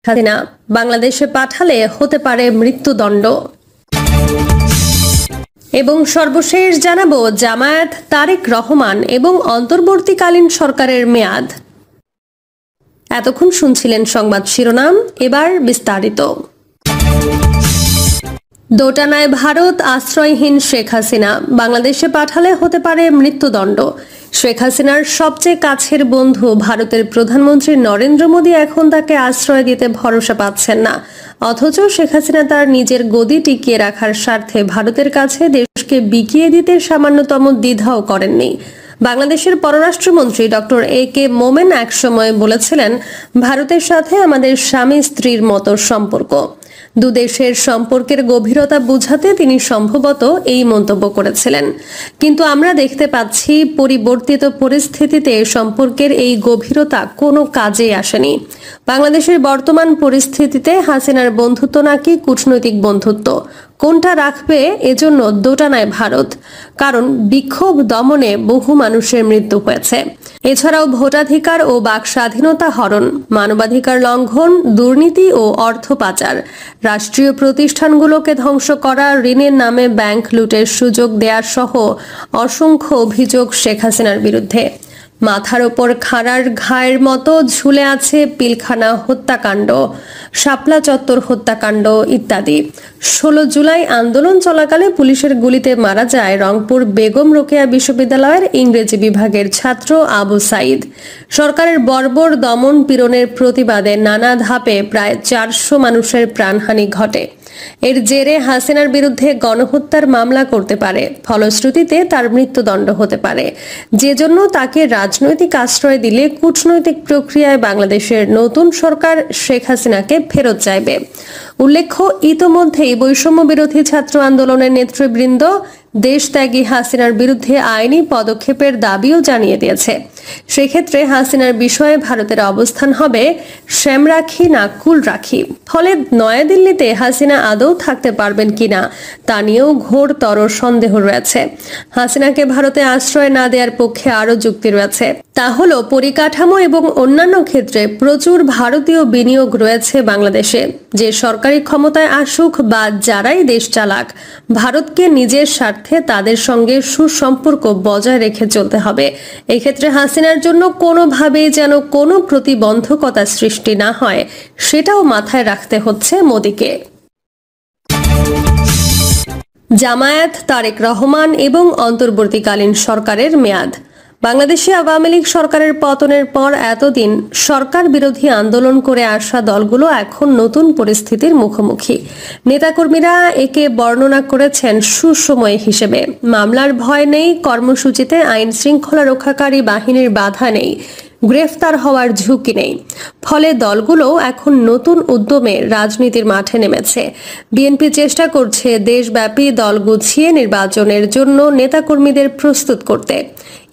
হাসিনা বাংলাদেশে পাঠালে হতে পারে মৃত্যুদণ্ড। এবং সর্বশেষ জানাবো জামায়াত, তারেক রহমান এবং অন্তর্বর্তীকালীন সরকারের মেয়াদ। এতক্ষণ শুনছিলেন সংবাদ শিরোনাম, এবার বিস্তারিত। দোটানায় ভারত, আশ্রয়হীন শেখ হাসিনা বাংলাদেশে পাঠালে হতে পারে মৃত্যুদণ্ড। শেখ হাসিনার সবচেয়ে কাছের বন্ধু ভারতের প্রধানমন্ত্রী নরেন্দ্র মোদী এখন তাকে আশ্রয় দিতে ভরসা পাচ্ছেন না। অথচ শেখ হাসিনা তার নিজের গদি টিকিয়ে রাখার স্বার্থে ভারতের কাছে দেশকে বিকিয়ে দিতে সামান্যতম দ্বিধাও করেননি। বাংলাদেশের পররাষ্ট্রমন্ত্রী ডক্টর এ.কে. মোমেন একসময় বলেছিলেন, ভারতের সাথে আমাদের স্বামী স্ত্রীর মতো সম্পর্ক। দুদেশের সম্পর্কের গভীরতা বোঝাতে তিনি সম্ভবত এই মন্তব্য করেছিলেন। কিন্তু আমরা দেখতে পাচ্ছি পরিবর্তিত পরিস্থিতিতে সম্পর্কের এই গভীরতা কোনো কাজে আসেনি। বাংলাদেশের বর্তমান পরিস্থিতিতে হাসিনার বন্ধুত্ব নাকি কূটনৈতিক বন্ধুত্ব, কোনটা রাখবে এজন্য দোটানায় ভারত। কারণ বিক্ষোভ দমনে বহু মানুষের মৃত্যু হয়েছে। এছাড়াও ভোটাধিকার ও বাক স্বাধীনতা হরণ, মানবাধিকার লঙ্ঘন, দুর্নীতি ও অর্থ পাচার, রাষ্ট্রীয় প্রতিষ্ঠানগুলোকে ধ্বংস করা, ঋণের নামে ব্যাংক লুটের সুযোগ দেওয়ার সহ অসংখ্য অভিযোগ শেখ হাসিনার বিরুদ্ধে। মাথার ওপর খাড়ার ঘায়ের মতো ঝুলে আছে পিলখানা হত্যাকাণ্ড, শাপলা চত্বর হত্যাকাণ্ড ইত্যাদি। 16 জুলাই আন্দোলন চলাকালে পুলিশের গুলিতে মারা যায় রংপুর বেগম রোকেয়া বিশ্ববিদ্যালয়ের ইংরেজি বিভাগের ছাত্র আবু সাইদ। সরকারের বর্বর দমন পীড়নের প্রতিবাদে নানা ধাপে প্রায় 400 মানুষের প্রাণহানি ঘটে। এর জেরে হাসিনার বিরুদ্ধে গণহত্যার মামলা করতে পারে, ফলশ্রুতিতে তার মৃত্যুদণ্ড হতে পারে। যে জন্য তাকে রাজনৈতিক আশ্রয় দিলে কূটনৈতিক প্রক্রিয়ায় বাংলাদেশের নতুন সরকার শেখ হাসিনাকে ফেরত চাইবে। উল্লেখ্য, ইতোমধ্যেই বৈষম্য বিরোধী ছাত্র আন্দোলনের নেতৃবৃন্দ দেশত্যাগী হাসিনার বিরুদ্ধে আইনি পদক্ষেপের দাবিও জানিয়ে দিয়েছে। সেক্ষেত্রে হাসিনার বিষয়ে ভারতের অবস্থান হবে শ্যাম রাখি না কুল রাখি। ফলে নয়াদিল্লিতে হাসিনা আদৌ থাকতে পারবেন কিনা তা নিয়েও ঘোরতর সন্দেহ রয়েছে। হাসিনাকে ভারতে আশ্রয় না দেওয়ার পক্ষে আরও যুক্তি রয়েছে। তা হলো পরিকাঠামো এবং অন্যান্য ক্ষেত্রে প্রচুর ভারতীয় বিনিয়োগ রয়েছে বাংলাদেশে। যে সরকারি ক্ষমতায় আসুক বা যারাই দেশ চালাক, ভারতকে নিজের স্বার্থে তাদের সঙ্গে সুসম্পর্ক বজায় রেখে চলতে হবে। এক্ষেত্রে হাসিনার জন্য কোনোভাবেই যেন কোনো প্রতিবন্ধকতা সৃষ্টি না হয়, সেটাও মাথায় রাখতে হচ্ছে মোদীকে। জামায়াত, তারেক রহমান এবং অন্তর্বর্তীকালীন সরকারের মেয়াদ। বাংলাদেশে আওয়ামী লীগ সরকারের পতনের পর এতদিন সরকার বিরোধী আন্দোলন করে আসা দলগুলো এখন নতুন পরিস্থিতির মুখোমুখি। নেতাকর্মীরা একে বর্ণনা করেছেন সুসময় হিসেবে। মামলার ভয় নেই, কর্মসূচিতে আইন শৃঙ্খলা রক্ষাকারী বাহিনীর বাধা নেই, গ্রেফতার হওয়ার ঝুঁকি নেই। ফলে দলগুলো এখন নতুন উদ্যমে রাজনীতির মাঠে নেমেছে। বিএনপি চেষ্টা করছে দেশব্যাপী দল গুছিয়ে নির্বাচনের জন্য নেতাকর্মীদের প্রস্তুত করতে।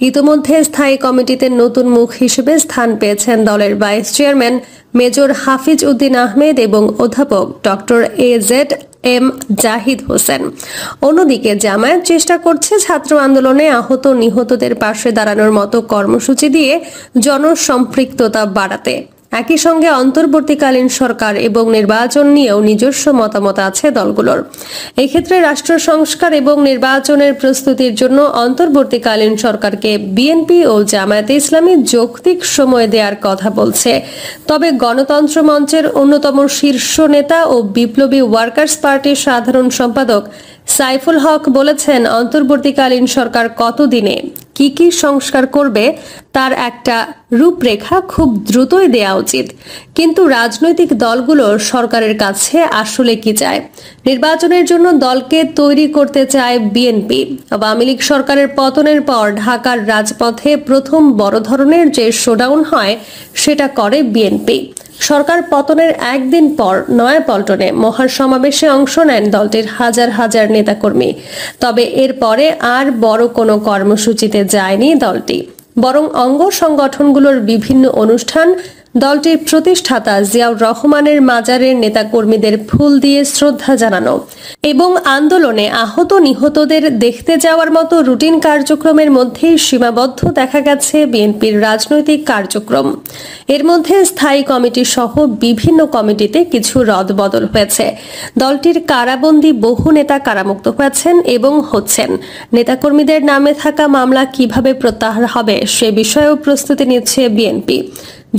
ইতোমধ্যে স্থায়ী কমিটিতে নতুন মুখ হিসেবে স্থান পেয়েছেন দলের vice chairman major Hafiz Uddin Ahmed এবং অধ্যাপক ডক্টর এ.জেড.এম. জাহিদ হোসেন। অন্যদিকে জামায়াত চেষ্টা করছে ছাত্র আন্দোলনে আহত নিহতদের পাশে দাঁড়ানোর মতো কর্মসূচি দিয়ে জনসম্পৃক্ততা বাড়াতে। একই সঙ্গে অন্তর্বর্তীকালীন সরকার এবং নির্বাচন নিয়েও নিজস্ব মতামত আছে দলগুলোর। এক্ষেত্রে রাষ্ট্র সংস্কার এবং নির্বাচনের প্রস্তুতির জন্য অন্তর্বর্তীকালীন সরকারকে বিএনপি ও জামায়াতে ইসলামী যৌক্তিক সময় দেওয়ার কথা বলছে। তবে গণতন্ত্র মঞ্চের অন্যতম শীর্ষ নেতা ও বিপ্লবী ওয়ার্কার্স পার্টির সাধারণ সম্পাদক সাইফুল হক বলেছেন, অন্তর্বর্তীকালীন সরকার কতদিনে কি কি সংস্কার করবে তার একটা রূপরেখা খুব দ্রুতই দেওয়া উচিত। কিন্তু রাজনৈতিক দলগুলো সরকারের কাছে আসলে কি চায়? নির্বাচনের জন্য দলকে তৈরি করতে চায় বিএনপি। আওয়ামী লীগ সরকারের পতনের পর ঢাকার রাজপথে প্রথম বড় ধরনের যে শোডাউন হয় সেটা করে বিএনপি। সরকার পতনের একদিন পর নয়াপল্টনে মহাসমাবেশে অংশ নেন দলটির হাজার হাজার নেতাকর্মী। তবে এরপরে আর বড় কোনো কর্মসূচিতে যায়নি দলটি, বরং অঙ্গ সংগঠনগুলোর বিভিন্ন অনুষ্ঠান দলটির প্রতিষ্ঠাতা জিয়াউর রহমানের মাজারের নেতাকর্মীদের ফুল দিয়ে শ্রদ্ধা জানানো এবং আন্দোলনে আহত নিহতদের দেখতে যাওয়ার মতো রুটিন কার্যক্রমের মধ্যেই সীমাবদ্ধ দেখা গেছে বিএনপির রাজনৈতিক কার্যক্রম। এর মধ্যে স্থায়ী কমিটি সহ বিভিন্ন কমিটিতে কিছু রদবদল হয়েছে। দলটির কারাবন্দী বহু নেতা কারামুক্ত হয়েছেন এবং হচ্ছেন। নেতাকর্মীদের নামে থাকা মামলা কিভাবে প্রত্যাহার হবে সে বিষয়েও প্রস্তুতি নিচ্ছে বিএনপি।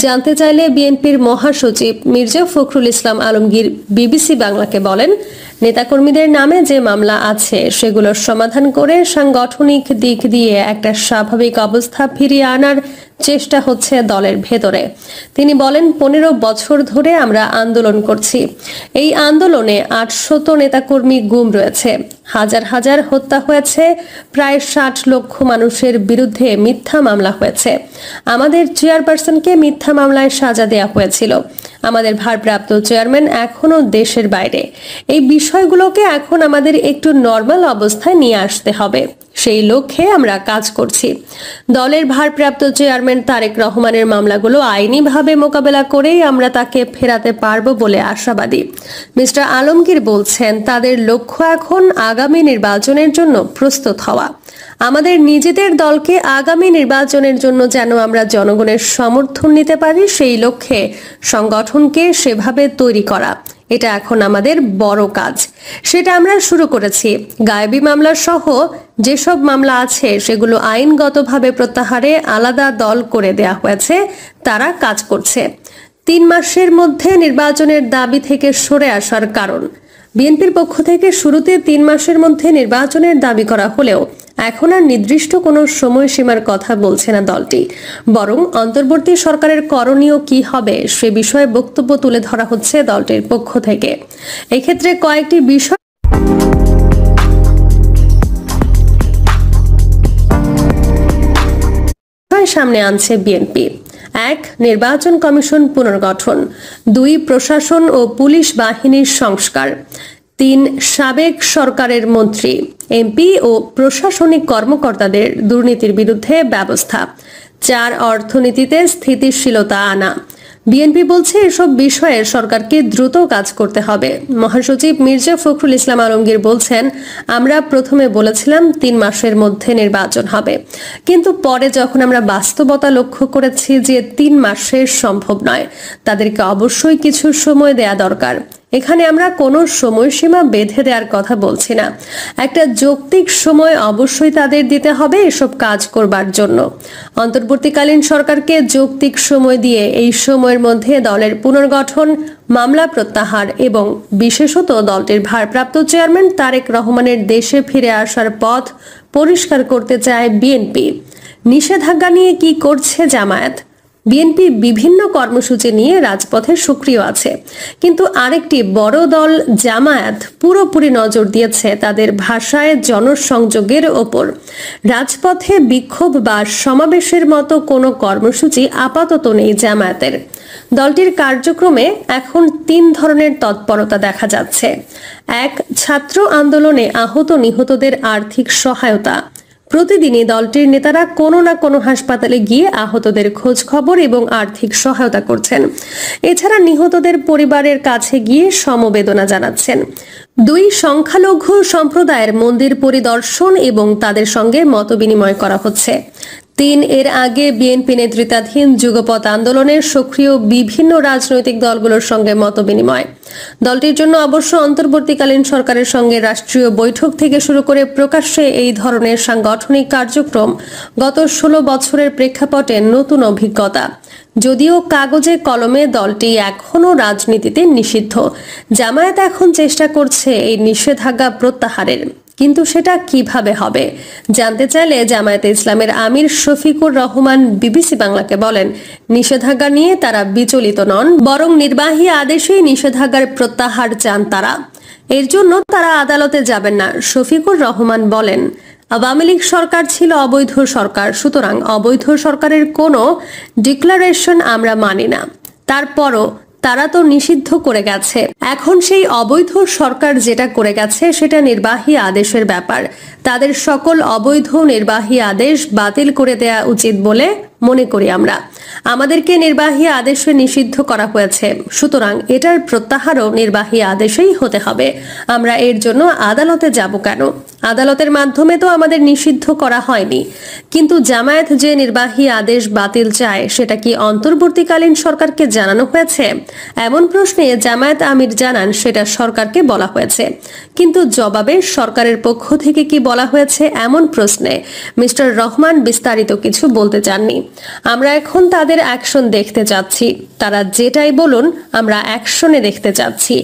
জানতে চাইলে বিএনপির মহাসচিব মির্জা ফখরুল ইসলাম আলমগীর বিবিসি বাংলাকে বলেন, নেতাকর্মীদের নামে যে মামলা আছে সেগুলোর সমাধান করে সাংগঠনিক দিক দিয়ে একটা স্বাভাবিক অবস্থা ফিরিয়ে আনার চেষ্টা হচ্ছে দলের ভেতরে। তিনি বলেন, 15 বছর ধরে আমরা আন্দোলন করছি। এই আন্দোলনে 800 নেতাকর্মী গুম রয়েছে, হাজার হাজার হত্যা হয়েছে, প্রায় 60 লক্ষ মানুষের বিরুদ্ধে মিথ্যা মামলা হয়েছে। আমাদের চেয়ারপারসনকে মিথ্যা মামলায় সাজা দেওয়া হয়েছিল। আমাদের ভারপ্রাপ্ত চেয়ারম্যান এখনো দেশের বাইরে। এই বিষয়গুলোকে এখন আমাদের একটু নর্মাল অবস্থায় নিয়ে আসতে হবে। সেই লক্ষ্যে আমরা কাজ করছি। দলের ভারপ্রাপ্ত চেয়ারম্যান তারেক রহমানের মামলাগুলো আইনিভাবে মোকাবেলা করেই আমরা তাকে ফেরাতে পারবো বলে আশাবাদী। মিস্টার আলমগীর বলছেন, তাদের লক্ষ্য এখন আগামী নির্বাচনের জন্য প্রস্তুত হওয়া। আমাদের নিজেদের দলকে আগামী নির্বাচনের জন্য যেন আমরা জনগণের সমর্থন নিতে পারি, সেই লক্ষ্যে সংগঠনকে সেভাবে তৈরি করা, এটা এখন আমাদের বড় কাজ। সেটা আমরা শুরু করেছি। গায়েবী মামলা সহ যেসব মামলা আছে সেগুলো আইনগতভাবে প্রত্যাহারে আলাদা দল করে দেয়া হয়েছে, তারা কাজ করছে। 3 মাসের মধ্যে নির্বাচনের দাবি থেকে সরে আসার কারণ, বিএনপির পক্ষ থেকে শুরুতে 3 মাসের মধ্যে নির্বাচনের দাবি করা হলেও এখন আর নির্দিষ্ট কোনো সময়সীমার কথা বলছে না দলটি, বরং অন্তর্বর্তী সরকারের করণীয় কি হবে সে বিষয়ে বক্তব্য তুলে ধরা হচ্ছে দলটির পক্ষ থেকে। এক্ষেত্রে কয়েকটি বিষয় সামনে আনছে বিএনপি। 1. নির্বাচন কমিশন পুনর্গঠন। 2. প্রশাসন ও পুলিশ বাহিনীর সংস্কার। 3. সাবেক সরকারের মন্ত্রী, এমপি ও প্রশাসনিক কর্মকর্তাদের দুর্নীতির বিরুদ্ধে ব্যবস্থা। 4. অর্থনীতিতে স্থিতিশীলতা আনা। বিএনপি বলছে এসব বিষয়ে সরকারকে দ্রুত কাজ করতে হবে। মহাসচিব মির্জা ফখরুল ইসলাম আলমগীর বলছেন, আমরা প্রথমে বলেছিলাম 3 মাসের মধ্যে নির্বাচন হবে, কিন্তু পরে যখন আমরা বাস্তবতা লক্ষ্য করেছি যে 3 মাসে সম্ভব নয়, তাদেরকে অবশ্যই কিছু সময় দেয়া দরকার। এখানে আমরা কোনো সময়সীমা বেঁধে দেওয়ার কথা বলছি না, একটা যৌক্তিক সময় অবশ্যই তাদের দিতে হবে এসব কাজ করবার জন্য। অন্তর্বর্তীকালীন সরকারকে যৌক্তিক সময় দিয়ে এই সময়ের মধ্যে দলের পুনর্গঠন, মামলা প্রত্যাহার এবং বিশেষত দলটির ভারপ্রাপ্ত চেয়ারম্যান তারেক রহমানের দেশে ফিরে আসার পথ পরিষ্কার করতে চায় বিএনপি। নিষেধাজ্ঞা নিয়ে কি করছে জামায়াত? বিএনপি বিভিন্ন কর্মসূচি নিয়ে রাজপথে সক্রিয় আছে, কিন্তু আরেকটি বড় দল জামায়াত পুরোপুরি নজর দিয়েছে তাদের ভাষায় জনসংযোগের ওপর। রাজপথে বিক্ষোভ বা সমাবেশের মতো কোনো কর্মসূচি আপাতত নেই জামায়াতের। দলটির কার্যক্রমে এখন 3 ধরনের তৎপরতা দেখা যাচ্ছে। 1. ছাত্র আন্দোলনে আহত নিহতদের আর্থিক সহায়তা। প্রতিদিনই দলটির নেতারা কোনো না কোনো হাসপাতালে গিয়ে আহতদের খোঁজ খবর এবং আর্থিক সহায়তা করছেন। এছাড়া নিহতদের পরিবারের কাছে গিয়ে সমবেদনা জানাচ্ছেন। 2. সংখ্যালঘু সম্প্রদায়ের মন্দির পরিদর্শন এবং তাদের সঙ্গে মতবিনিময় করা হচ্ছে। 3. এর আগে বিএনপি নেতৃত্বাধীন যুগপৎ আন্দোলনের সক্রিয় বিভিন্ন রাজনৈতিক দলগুলোর সঙ্গে মতবিনিময়। দলটির জন্য অবশ্য অন্তর্বর্তীকালীন সরকারের সঙ্গে রাষ্ট্রীয় বৈঠক থেকে শুরু করে প্রকাশ্যে এই ধরনের সাংগঠনিক কার্যক্রম গত 16 বছরের প্রেক্ষাপটে নতুন অভিজ্ঞতা। যদিও কাগজে কলমে দলটি এখনও রাজনীতিতে নিষিদ্ধ, জামায়াত এখন চেষ্টা করছে এই নিষেধাজ্ঞা প্রত্যাহারের, কিন্তু সেটা কিভাবে হবে জানতে চাইলে জামায়াতে ইসলামের আমির শফিকুর রহমান বিবিসি বাংলাকে বলেন, নিষেধাজ্ঞা নিয়ে তারা বিচলিত নন, বরং নির্বাহী আদেশেই নিষেধাজ্ঞার প্রত্যাহার চান তারা। এর জন্য তারা আদালতে যাবেন না। শফিকুর রহমান বলেন, আওয়ামী লীগ সরকার ছিল অবৈধ সরকার, সুতরাং অবৈধ সরকারের কোনো ডিক্লারেশন আমরা মানি না। তারপরও তারা তো নিষিদ্ধ করে গেছে, এখন সেই অবৈধ সরকার যেটা করে গেছে সেটা নির্বাহী আদেশের ব্যাপার। তাদের সকল অবৈধ নির্বাহী আদেশ বাতিল করে দেয়া উচিত বলে মনে করি আমরা। আমাদেরকে নির্বাহী আদেশে নিষিদ্ধ করা হয়েছে, সুতরাং এটার প্রত্যাহারও নির্বাহী আদেশেই হতে হবে। আমরা এর জন্য আদালতে যাব কেন? আদালতের মাধ্যমে তো আমাদের নিষিদ্ধ করা হয়নি। কিন্তু জামায়াত যে নির্বাহী আদেশ বাতিল চায়, সেটা কি অন্তর্বর্তীকালীন সরকারকে জানানো হয়েছে? এমন প্রশ্নে জামায়াত আমির জানান সেটা সরকারকে বলা হয়েছে। কিন্তু জবাবে সরকারের পক্ষ থেকে কি বলা হয়েছে এমন প্রশ্নে মিস্টার রহমান বিস্তারিত কিছু বলতে চাননি। আমরা এখন তাদের অ্যাকশন দেখতে চাচ্ছি। তারা যেটাই বলুন, আমরা অ্যাকশনে দেখতে চাচ্ছি।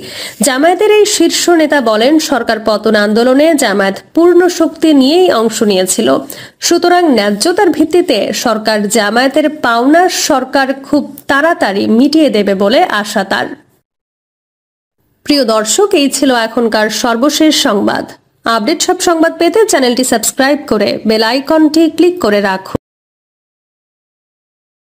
জামায়াতের এই শীর্ষ নেতা বলেন, সরকার পতন আন্দোলনে জামায়াত পূর্ণ শক্তি নিয়েই অংশ নিয়েছিল, সুতরাং ন্যায্যতার ভিত্তিতে সরকার জামায়াতের পাওনা সরকার খুব তাড়াতাড়ি মিটিয়ে দেবে বলে আশা তার। প্রিয় দর্শক, এই ছিল এখনকার সর্বশেষ সংবাদ। আপডেট সব সংবাদ পেতে চ্যানেলটি সাবস্ক্রাইব করে বেল আইকনটি ক্লিক করে রাখুন।